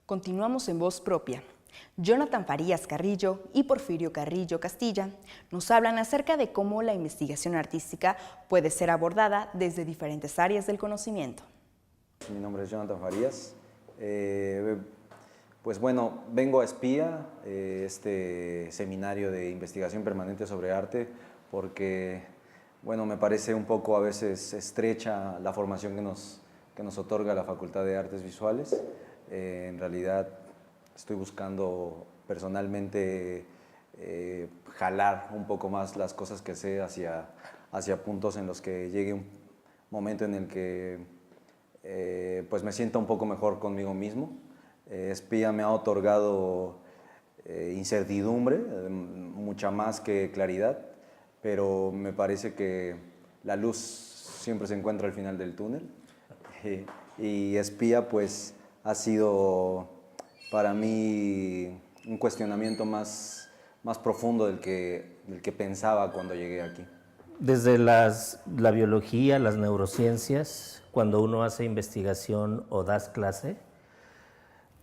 Continuamos en Voz Propia. Jonathan Farías Carrillo y Porfirio Carrillo Castilla nos hablan acerca de cómo la investigación artística puede ser abordada desde diferentes áreas del conocimiento. Mi nombre es Jonathan Farías. Pues bueno, vengo a Espía, este seminario de investigación permanente sobre arte, porque bueno, me parece un poco a veces estrecha la formación que nos otorga la Facultad de Artes Visuales. En realidad estoy buscando personalmente jalar un poco más las cosas que sé hacia puntos en los que llegue un momento en el que pues me sienta un poco mejor conmigo mismo. Espía me ha otorgado incertidumbre, mucha más que claridad, pero me parece que la luz siempre se encuentra al final del túnel. Y Espía pues ha sido para mí un cuestionamiento más profundo del que pensaba cuando llegué aquí. Desde la biología, las neurociencias, cuando uno hace investigación o das clase,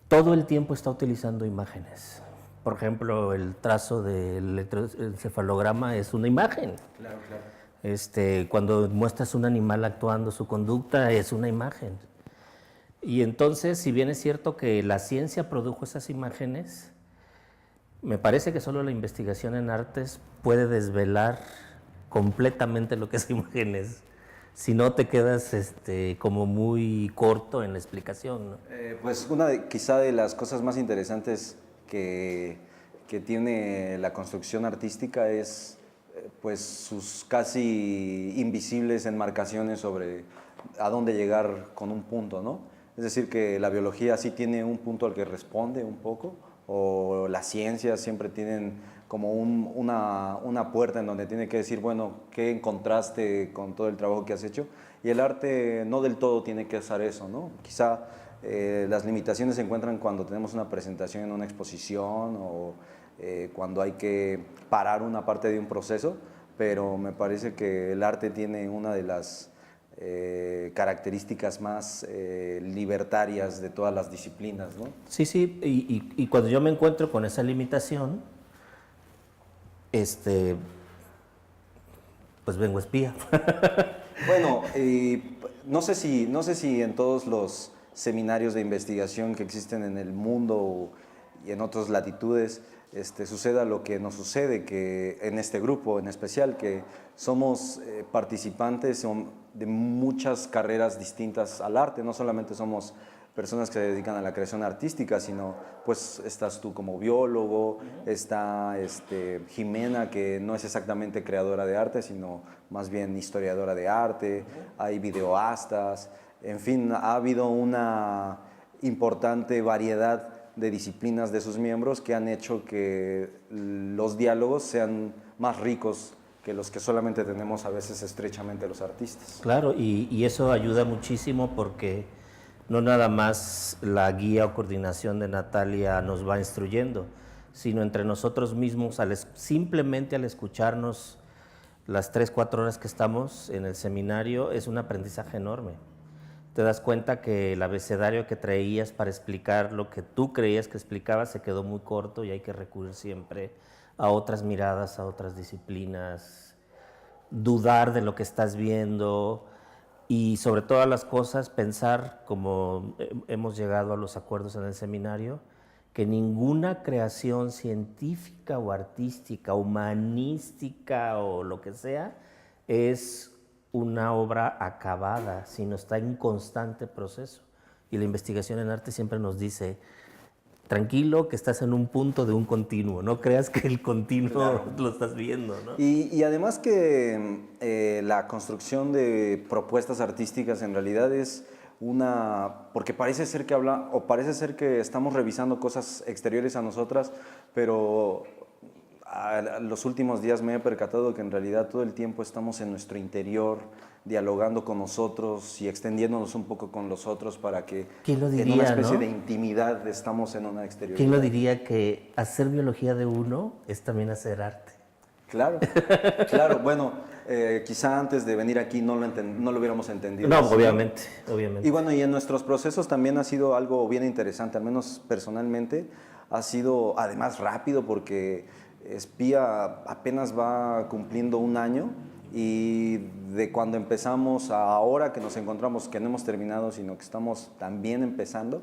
todo el tiempo está utilizando imágenes. Por ejemplo, el trazo del electroencefalograma es una imagen. Claro, claro. Cuando muestras un animal actuando, su conducta es una imagen. Y entonces, si bien es cierto que la ciencia produjo esas imágenes, me parece que solo la investigación en artes puede desvelar completamente lo que es imágenes. Si no, te quedas como muy corto en la explicación, ¿no? Pues quizá de las cosas más interesantes que tiene la construcción artística es pues sus casi invisibles enmarcaciones sobre a dónde llegar con un punto, ¿no? Es decir, que la biología sí tiene un punto al que responde un poco, o las ciencias siempre tienen como una puerta en donde tiene que decir, bueno, ¿qué encontraste con todo el trabajo que has hecho? Y el arte no del todo tiene que hacer eso, ¿no? Quizá las limitaciones se encuentran cuando tenemos una presentación en una exposición o cuando hay que parar una parte de un proceso, pero me parece que el arte tiene una de las características más libertarias de todas las disciplinas, ¿no? Sí, sí, y cuando yo me encuentro con esa limitación, pues vengo espía. Bueno, no sé si en todos los seminarios de investigación que existen en el mundo y en otras latitudes suceda lo que nos sucede, que en este grupo en especial, que somos participantes de muchas carreras distintas al arte, no solamente somos personas que se dedican a la creación artística, sino pues estás tú como biólogo, está Jimena, que no es exactamente creadora de arte, sino más bien historiadora de arte, hay videoastas, en fin, ha habido una importante variedad de disciplinas de sus miembros que han hecho que los diálogos sean más ricos que los que solamente tenemos a veces estrechamente los artistas. Claro, y eso ayuda muchísimo porque no nada más la guía o coordinación de Natalia nos va instruyendo, sino entre nosotros mismos, simplemente al escucharnos las 3, 4 horas que estamos en el seminario, es un aprendizaje enorme. Te das cuenta que el abecedario que traías para explicar lo que tú creías que explicabas se quedó muy corto y hay que recurrir siempre a otras miradas, a otras disciplinas, dudar de lo que estás viendo y sobre todas las cosas pensar, como hemos llegado a los acuerdos en el seminario, que ninguna creación científica o artística, humanística o lo que sea, es una obra acabada, sino está en constante proceso. Y la investigación en arte siempre nos dice, tranquilo que estás en un punto de un continuo, no creas que el continuo claro, lo estás viendo, ¿no? Y además que la construcción de propuestas artísticas en realidad es porque parece ser parece ser que estamos revisando cosas exteriores a nosotras, pero los últimos días me he percatado que en realidad todo el tiempo estamos en nuestro interior, dialogando con nosotros y extendiéndonos un poco con los otros para que en una especie de intimidad estamos en una exterioridad. ¿Quién lo diría que hacer biología de uno es también hacer arte? Claro, claro. Bueno, quizá antes de venir aquí no lo hubiéramos entendido. No, así. obviamente, obviamente. Y bueno, y en nuestros procesos también ha sido algo bien interesante, al menos personalmente, ha sido además rápido porque Espía apenas va cumpliendo un año y de cuando empezamos a ahora que nos encontramos, que no hemos terminado, sino que estamos también empezando,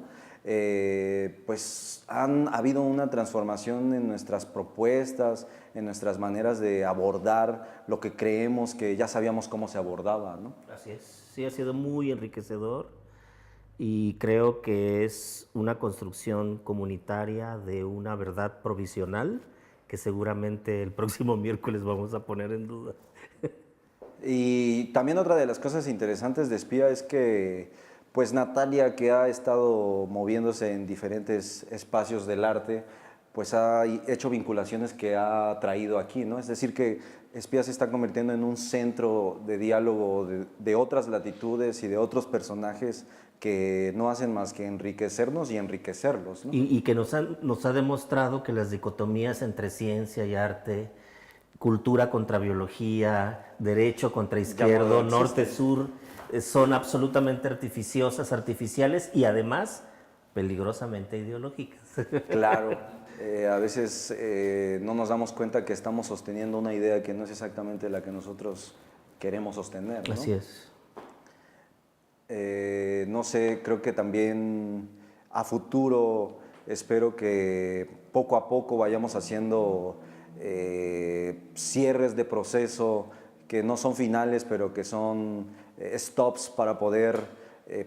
pues ha habido una transformación en nuestras propuestas, en nuestras maneras de abordar lo que creemos que ya sabíamos cómo se abordaba, ¿no? Así es, sí ha sido muy enriquecedor y creo que es una construcción comunitaria de una verdad provisional que seguramente el próximo miércoles vamos a poner en duda. Y también otra de las cosas interesantes de Espía es que pues Natalia, que ha estado moviéndose en diferentes espacios del arte, pues ha hecho vinculaciones que ha traído aquí, ¿no? Es decir, que Espía se está convirtiendo en un centro de diálogo de otras latitudes y de otros personajes que no hacen más que enriquecernos y enriquecerlos, ¿no? Y que nos ha demostrado que las dicotomías entre ciencia y arte, cultura contra biología, derecho contra izquierdo, no norte-sur, son absolutamente artificiales y además peligrosamente ideológicas. Claro, a veces no nos damos cuenta que estamos sosteniendo una idea que no es exactamente la que nosotros queremos sostener, ¿no? Así es. No sé, creo que también a futuro espero que poco a poco vayamos haciendo cierres de proceso que no son finales, pero que son stops para poder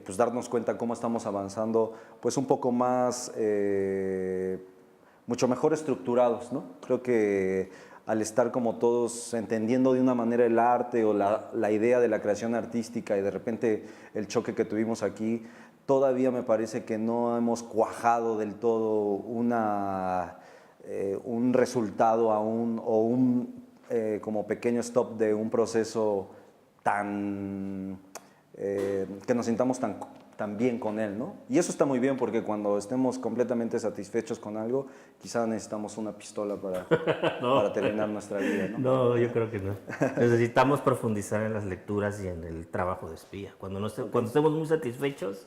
pues darnos cuenta cómo estamos avanzando, pues un poco más, mucho mejor estructurados, ¿no? Creo que al estar como todos entendiendo de una manera el arte o la idea de la creación artística y de repente el choque que tuvimos aquí, todavía me parece que no hemos cuajado del todo un resultado aún o un como pequeño stop de un proceso tan que nos sintamos tan bien con él, ¿no? Y eso está muy bien porque cuando estemos completamente satisfechos con algo, quizá necesitamos una pistola para terminar nuestra vida, ¿no? No, yo creo que no. Necesitamos profundizar en las lecturas y en el trabajo de Espía. Cuando estemos muy satisfechos,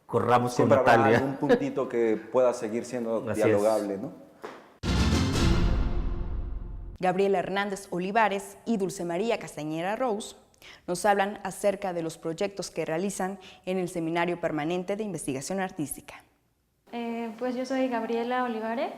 corramos Siempre con habrá Natalia. algún puntito que pueda seguir siendo Así dialogable, ¿no? Gabriela Hernández Olivares y Dulce María Castañera Rose nos hablan acerca de los proyectos que realizan en el Seminario Permanente de Investigación Artística. Pues yo soy Gabriela Olivares.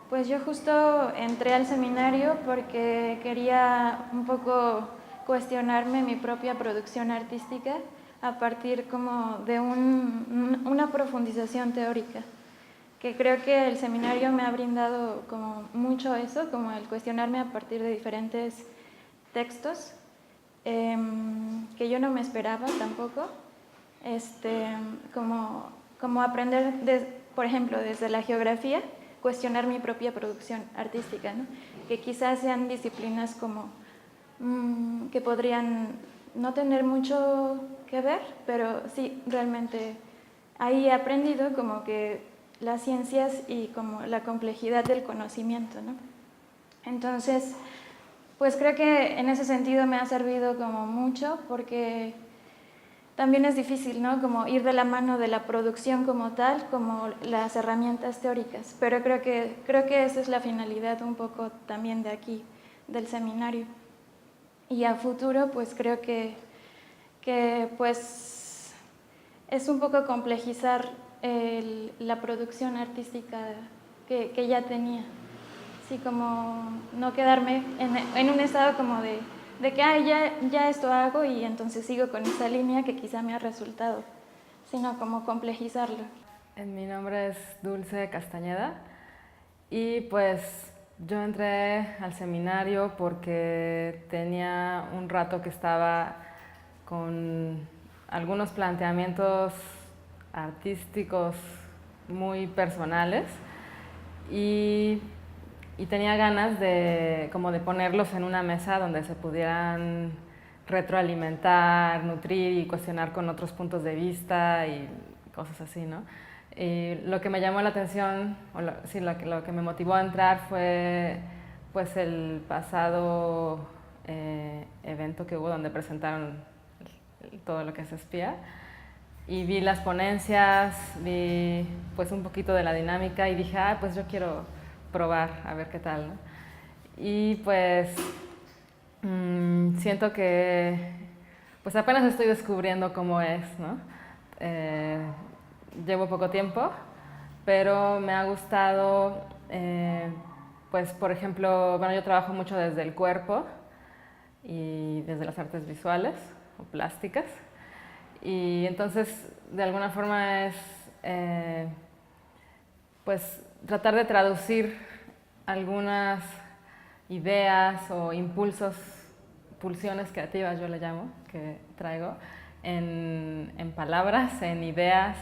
Pues yo justo entré al seminario porque quería un poco cuestionarme mi propia producción artística a partir como de una profundización teórica, que creo que el seminario me ha brindado como mucho eso, como el cuestionarme a partir de diferentes textos que yo no me esperaba tampoco, como aprender, por ejemplo, desde la geografía, cuestionar mi propia producción artística, ¿no? Que quizás sean disciplinas como que podrían no tener mucho que ver, pero sí, realmente ahí he aprendido como que las ciencias y como la complejidad del conocimiento, ¿no? Entonces, pues creo que en ese sentido me ha servido como mucho porque también es difícil, ¿no? Como ir de la mano de la producción como tal, como las herramientas teóricas, pero creo que esa es la finalidad un poco también de aquí, del seminario. Y a futuro, pues creo que pues es un poco complejizar la producción artística que ya tenía. Así como no quedarme en un estado como de que ya esto hago y entonces sigo con esa línea que quizá me ha resultado, sino como complejizarlo. Mi nombre es Dulce Castañeda y pues yo entré al seminario porque tenía un rato que estaba con algunos planteamientos artísticos muy personales y tenía ganas de ponerlos en una mesa donde se pudieran retroalimentar, nutrir y cuestionar con otros puntos de vista y cosas así, ¿no? Y lo que me llamó la atención, lo que me motivó a entrar fue pues el pasado evento que hubo donde presentaron todo lo que es espía, y vi las ponencias, vi pues un poquito de la dinámica y dije, pues yo quiero probar a ver qué tal, ¿no? Y pues siento que pues apenas estoy descubriendo cómo es, ¿no? Llevo poco tiempo, pero me ha gustado, pues por ejemplo, bueno, yo trabajo mucho desde el cuerpo y desde las artes visuales o plásticas, y entonces de alguna forma es pues tratar de traducir algunas ideas o impulsos, pulsiones creativas yo le llamo, que traigo, en palabras, en ideas,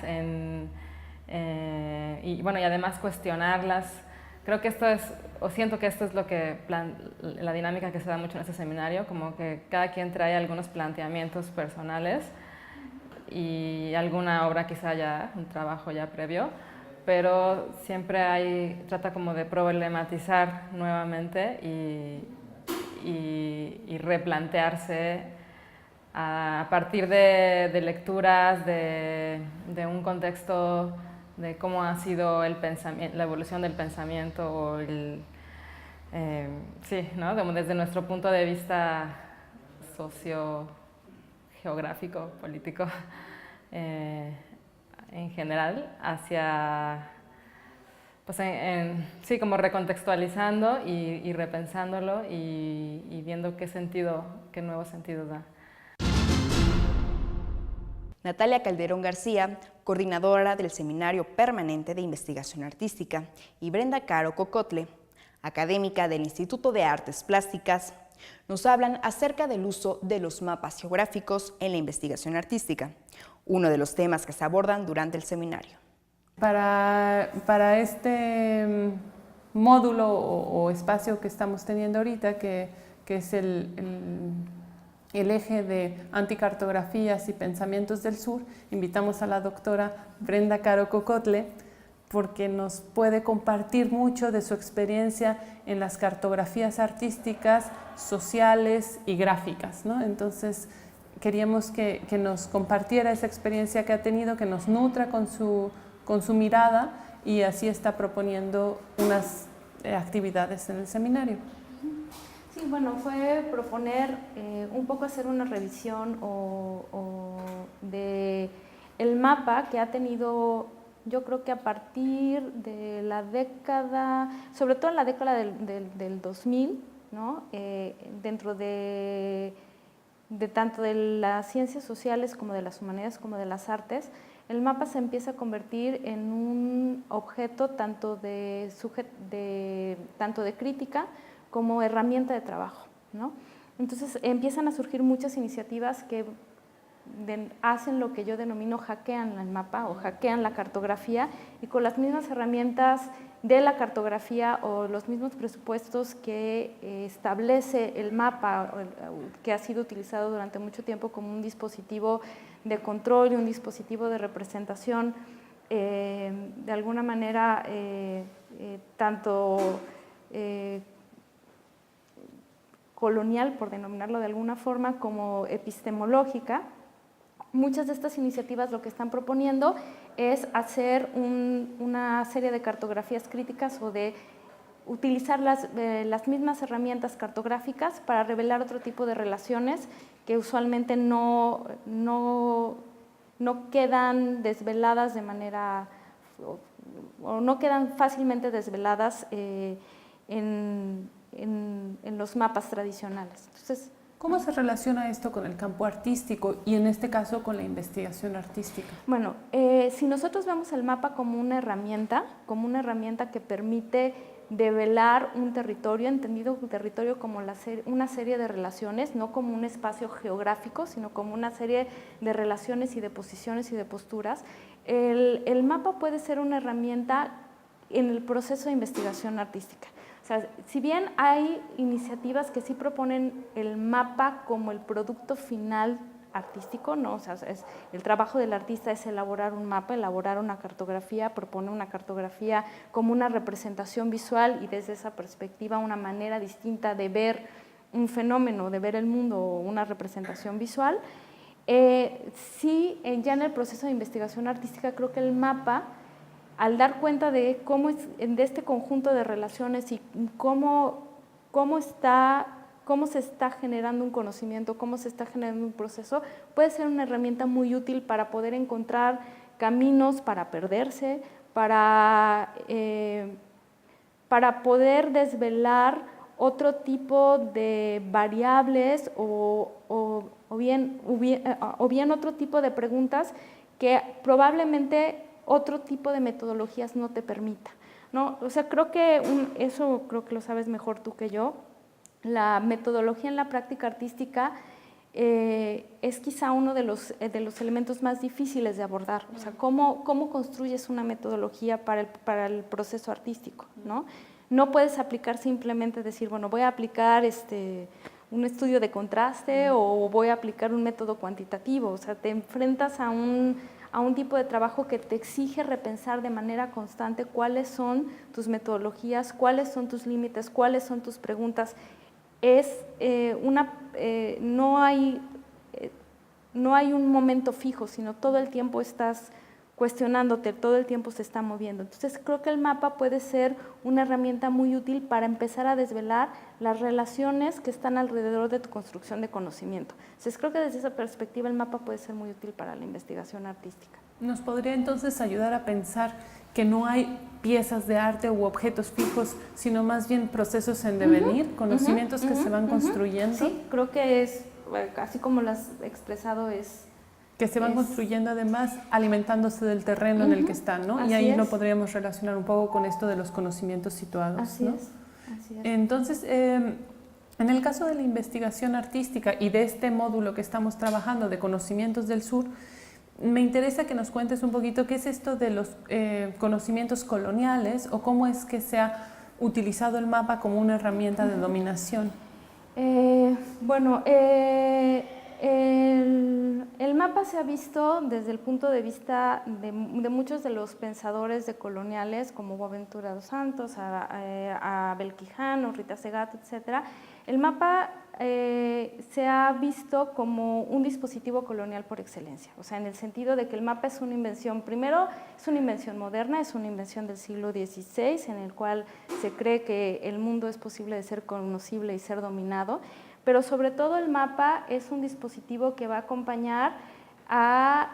y bueno, y además cuestionarlas. Creo que esto es, o siento que esto es lo que, la dinámica que se da mucho en este seminario, como que cada quien trae algunos planteamientos personales y alguna obra quizá ya, un trabajo ya previo, pero siempre trata como de problematizar nuevamente y replantearse a partir de lecturas, de un contexto de cómo ha sido la evolución del pensamiento, o sí, ¿no? Desde nuestro punto de vista socio-geográfico, político, en general, hacia, pues sí, como recontextualizando y repensándolo y viendo qué nuevos sentidos da. Natalia Calderón García, coordinadora del Seminario Permanente de Investigación Artística, y Brenda Caro Cocotle, académica del Instituto de Artes Plásticas, nos hablan acerca del uso de los mapas geográficos en la investigación artística, uno de los temas que se abordan durante el seminario. Para este módulo o espacio que estamos teniendo ahorita, que es el eje de anticartografías y pensamientos del sur, invitamos a la doctora Brenda Caro Cocotle, porque nos puede compartir mucho de su experiencia en las cartografías artísticas, sociales y gráficas, ¿no? Entonces queríamos que nos compartiera esa experiencia que ha tenido, que nos nutra con su mirada, y así está proponiendo unas actividades en el seminario. Sí, bueno, fue proponer un poco hacer una revisión de el mapa que ha tenido, yo creo que a partir de la década, sobre todo en la década del 2000, ¿no? Dentro de tanto de las ciencias sociales como de las humanidades como de las artes, el mapa se empieza a convertir en un objeto tanto de crítica como herramienta de trabajo, ¿no? Entonces empiezan a surgir muchas iniciativas que hacen lo que yo denomino hackean el mapa o hackean la cartografía, y con las mismas herramientas de la cartografía o los mismos presupuestos que establece el mapa, que ha sido utilizado durante mucho tiempo como un dispositivo de control y un dispositivo de representación, de alguna manera tanto colonial, por denominarlo de alguna forma, como epistemológica. Muchas de estas iniciativas lo que están proponiendo es hacer una serie de cartografías críticas o de utilizar las mismas herramientas cartográficas para revelar otro tipo de relaciones que usualmente no quedan desveladas de manera, o no quedan fácilmente desveladas en los mapas tradicionales. Entonces, ¿cómo se relaciona esto con el campo artístico y en este caso con la investigación artística? Bueno, si nosotros vemos el mapa como una herramienta que permite develar un territorio, entendido un territorio como una serie de relaciones, no como un espacio geográfico, sino como una serie de relaciones y de posiciones y de posturas, el mapa puede ser una herramienta en el proceso de investigación artística. O sea, si bien hay iniciativas que sí proponen el mapa como el producto final artístico, ¿no? O sea, el trabajo del artista es elaborar un mapa, elaborar una cartografía, proponer una cartografía como una representación visual y desde esa perspectiva una manera distinta de ver un fenómeno, de ver el mundo o una representación visual. Sí, ya en el proceso de investigación artística creo que el mapa, al dar cuenta de cómo es, de este conjunto de relaciones y cómo se está generando un conocimiento, cómo se está generando un proceso, puede ser una herramienta muy útil para poder encontrar caminos para perderse, para poder desvelar otro tipo de variables o bien otro tipo de preguntas que probablemente otro tipo de metodologías no te permita, ¿no? O sea, creo que eso creo que lo sabes mejor tú que yo. La metodología en la práctica artística es quizá uno de los elementos más difíciles de abordar. O sea, ¿cómo construyes una metodología para el proceso artístico, ¿no? No puedes aplicar simplemente decir, bueno, voy a aplicar un estudio de contraste o voy a aplicar un método cuantitativo. O sea, te enfrentas a un tipo de trabajo que te exige repensar de manera constante cuáles son tus metodologías, cuáles son tus límites, cuáles son tus preguntas. No hay un momento fijo, sino todo el tiempo estás cuestionándote, todo el tiempo se está moviendo. Entonces creo que el mapa puede ser una herramienta muy útil para empezar a desvelar las relaciones que están alrededor de tu construcción de conocimiento. Entonces creo que desde esa perspectiva el mapa puede ser muy útil para la investigación artística. ¿Nos podría entonces ayudar a pensar que no hay piezas de arte u objetos fijos, sino más bien procesos en devenir, conocimientos que se van construyendo? Sí, creo que es, así como lo has expresado, es... Que se van construyendo además alimentándose del terreno en el que están, ¿no? Y ahí lo podríamos relacionar un poco con esto de los conocimientos situados, así ¿no? Es. Entonces, en el caso de la investigación artística y de este módulo que estamos trabajando de conocimientos del sur, me interesa que nos cuentes un poquito qué es esto de los conocimientos coloniales o cómo es que se ha utilizado el mapa como una herramienta de dominación. El mapa se ha visto desde el punto de vista de muchos de los pensadores decoloniales como Boaventura dos Santos, a Abel Quijano, Rita Segato, etc. El mapa se ha visto como un dispositivo colonial por excelencia, o sea, en el sentido de que el mapa es una invención, primero es una invención moderna, es una invención del siglo XVI en el cual se cree que el mundo es posible de ser conocible y ser dominado, pero sobre todo el mapa es un dispositivo que va a acompañar al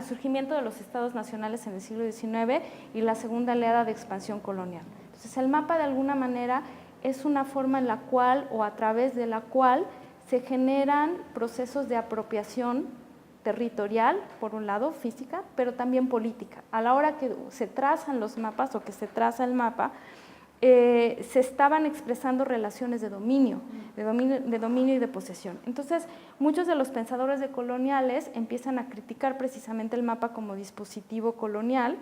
surgimiento de los estados nacionales en el siglo XIX y la segunda oleada de expansión colonial. Entonces el mapa de alguna manera es una forma en la cual o a través de la cual se generan procesos de apropiación territorial, por un lado, física, pero también política. A la hora que se trazan los mapas o que se traza el mapa, se estaban expresando relaciones de dominio y de posesión. Entonces, muchos de los pensadores decoloniales empiezan a criticar precisamente el mapa como dispositivo colonial,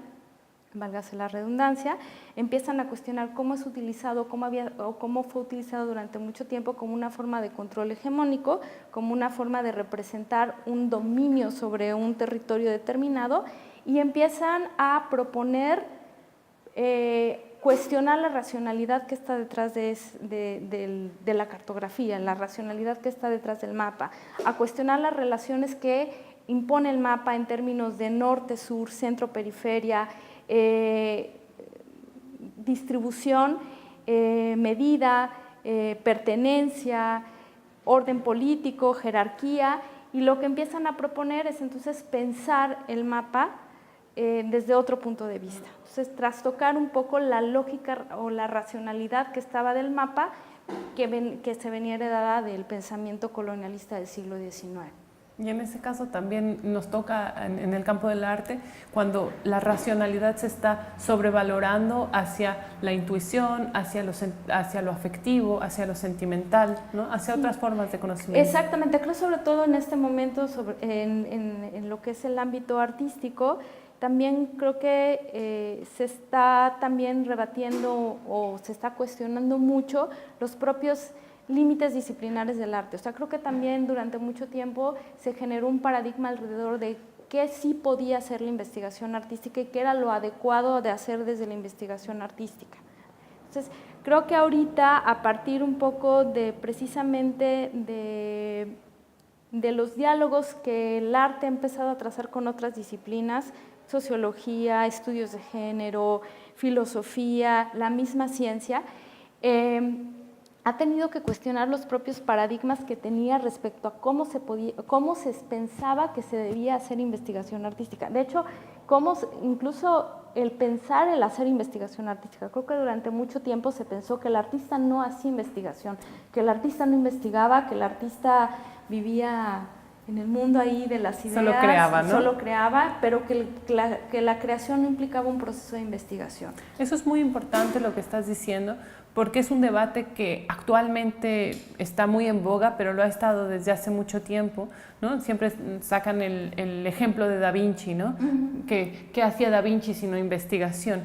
válgase la redundancia, empiezan a cuestionar cómo es utilizado, cómo fue utilizado durante mucho tiempo como una forma de control hegemónico, como una forma de representar un dominio sobre un territorio determinado, y empiezan a proponer cuestionar la racionalidad que está detrás de la cartografía, la racionalidad que está detrás del mapa, a cuestionar las relaciones que impone el mapa en términos de norte, sur, centro, periferia, distribución, medida, pertenencia, orden político, jerarquía, y lo que empiezan a proponer es entonces pensar el mapa desde otro punto de vista. Entonces, trastocar un poco la lógica o la racionalidad que estaba del mapa que se venía heredada del pensamiento colonialista del siglo XIX. Y en ese caso también nos toca en el campo del arte cuando la racionalidad se está sobrevalorando hacia la intuición, hacia lo afectivo, hacia lo sentimental, ¿no? Hacia otras formas de conocimiento. Exactamente, creo sobre todo en este momento en lo que es el ámbito artístico. También creo que se está también rebatiendo o se está cuestionando mucho los propios límites disciplinares del arte. O sea, creo que también durante mucho tiempo se generó un paradigma alrededor de qué sí podía hacer la investigación artística y qué era lo adecuado de hacer desde la investigación artística. Entonces, creo que ahorita, a partir un poco de precisamente de los diálogos que el arte ha empezado a trazar con otras disciplinas, sociología, estudios de género, filosofía, la misma ciencia, ha tenido que cuestionar los propios paradigmas que tenía respecto a cómo se pensaba que se debía hacer investigación artística. De hecho, incluso el pensar el hacer investigación artística. Creo que durante mucho tiempo se pensó que el artista no hacía investigación, que el artista no investigaba, que el artista vivía en el mundo ahí de las ideas. Solo creaba, ¿no? Solo creaba, pero que la creación no implicaba un proceso de investigación. Eso es muy importante lo que estás diciendo, porque es un debate que actualmente está muy en boga, pero lo ha estado desde hace mucho tiempo, ¿no? Siempre sacan el ejemplo de Da Vinci, ¿no? ¿Qué hacía Da Vinci sino investigación?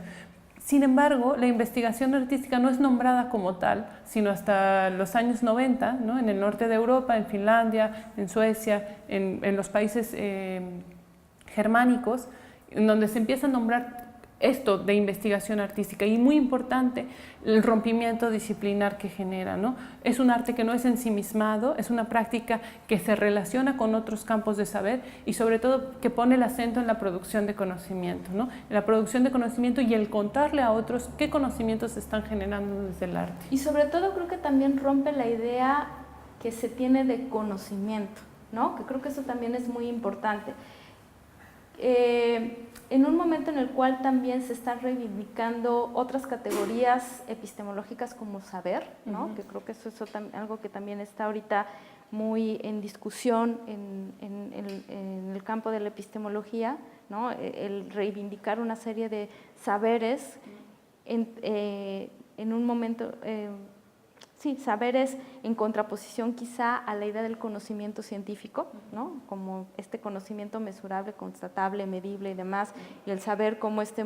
Sin embargo, la investigación artística no es nombrada como tal, sino hasta los años 90, ¿no? En el norte de Europa, en Finlandia, en Suecia, en los países germánicos, en donde se empieza a nombrar esto de investigación artística, y muy importante el rompimiento disciplinar que genera, ¿no? Es un arte que no es ensimismado, es una práctica que se relaciona con otros campos de saber y sobre todo que pone el acento en la producción de conocimiento, ¿no? En la producción de conocimiento y el contarle a otros qué conocimientos se están generando desde el arte. Y sobre todo creo que también rompe la idea que se tiene de conocimiento, ¿no? Que creo que eso también es muy importante. En un momento en el cual también se están reivindicando otras categorías epistemológicas como saber, ¿no? Que creo que eso es algo que también está ahorita muy en discusión en el campo de la epistemología, ¿no? El reivindicar una serie de saberes en un momento... Sí, saberes en contraposición quizá a la idea del conocimiento científico, ¿no? Como este conocimiento mesurable, constatable, medible y demás, y el saber como este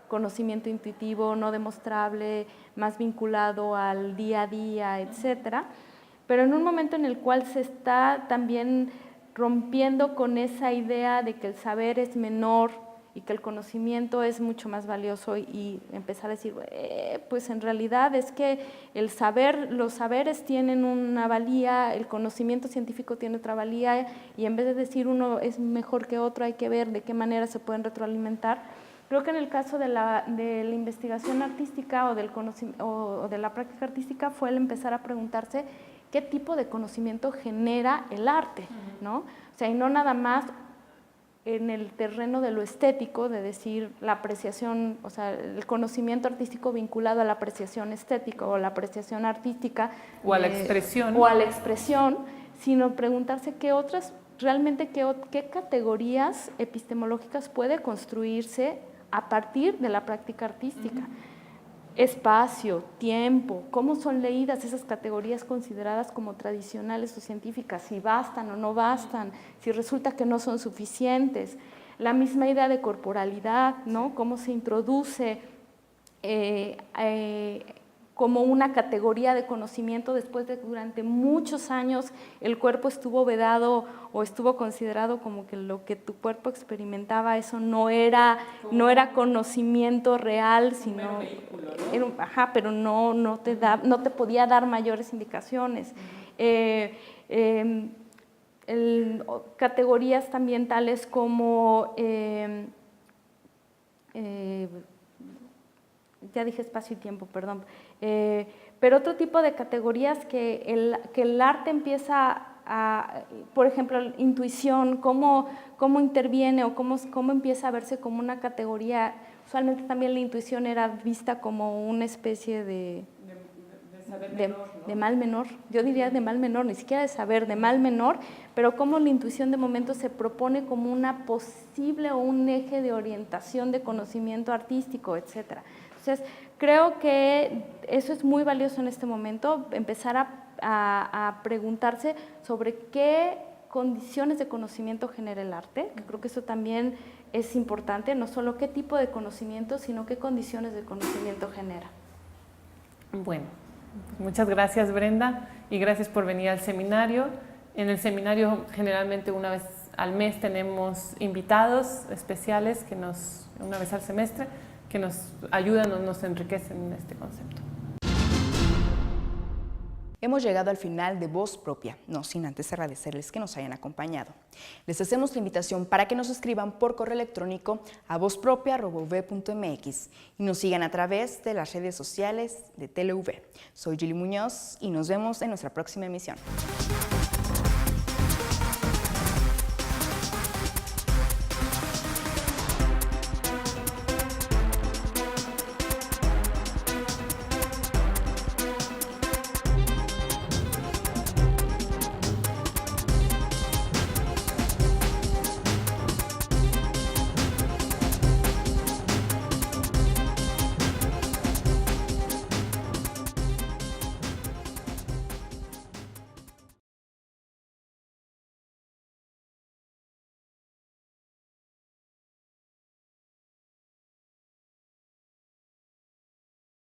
conocimiento intuitivo, no demostrable, más vinculado al día a día, etcétera. Pero en un momento en el cual se está también rompiendo con esa idea de que el saber es menor y que el conocimiento es mucho más valioso, y empezar a decir, pues en realidad es que los saberes tienen una valía, el conocimiento científico tiene otra valía, y en vez de decir uno es mejor que otro, hay que ver de qué manera se pueden retroalimentar. Creo que en el caso de la investigación artística o de la práctica artística fue el empezar a preguntarse qué tipo de conocimiento genera el arte, ¿no? O sea, y no nada más en el terreno de lo estético, de decir la apreciación, o sea, el conocimiento artístico vinculado a la apreciación estética o la apreciación artística. O a la expresión. O a la expresión, sino preguntarse realmente qué categorías epistemológicas puede construirse a partir de la práctica artística. Espacio, tiempo, cómo son leídas esas categorías consideradas como tradicionales o científicas, si bastan o no bastan, si resulta que no son suficientes. La misma idea de corporalidad, ¿no? Cómo se introduce como una categoría de conocimiento después de que durante muchos años el cuerpo estuvo vedado o estuvo considerado como que lo que tu cuerpo experimentaba, eso no era conocimiento real, sino pero no te podía dar mayores indicaciones. Categorías también tales como ya dije espacio y tiempo, perdón, pero otro tipo de categorías que el arte empieza a, por ejemplo, intuición, cómo interviene o cómo empieza a verse como una categoría. Usualmente también la intuición era vista como una especie de mal menor, yo diría de mal menor, ni siquiera de saber, de mal menor, pero cómo la intuición de momento se propone como una posible o un eje de orientación de conocimiento artístico, etcétera. Entonces, creo que eso es muy valioso en este momento, empezar a preguntarse sobre qué condiciones de conocimiento genera el arte, que creo que eso también es importante, no solo qué tipo de conocimiento, sino qué condiciones de conocimiento genera. Bueno, Muchas gracias, Brenda, y gracias por venir al seminario. En el seminario generalmente una vez al mes tenemos invitados especiales una vez al semestre, que nos ayudan o nos enriquecen en este concepto. Hemos llegado al final de Voz Propia, no sin antes agradecerles que nos hayan acompañado. Les hacemos la invitación para que nos escriban por correo electrónico a vozpropia@uv.mx y nos sigan a través de las redes sociales de TeleV. Soy Gili Muñoz y nos vemos en nuestra próxima emisión.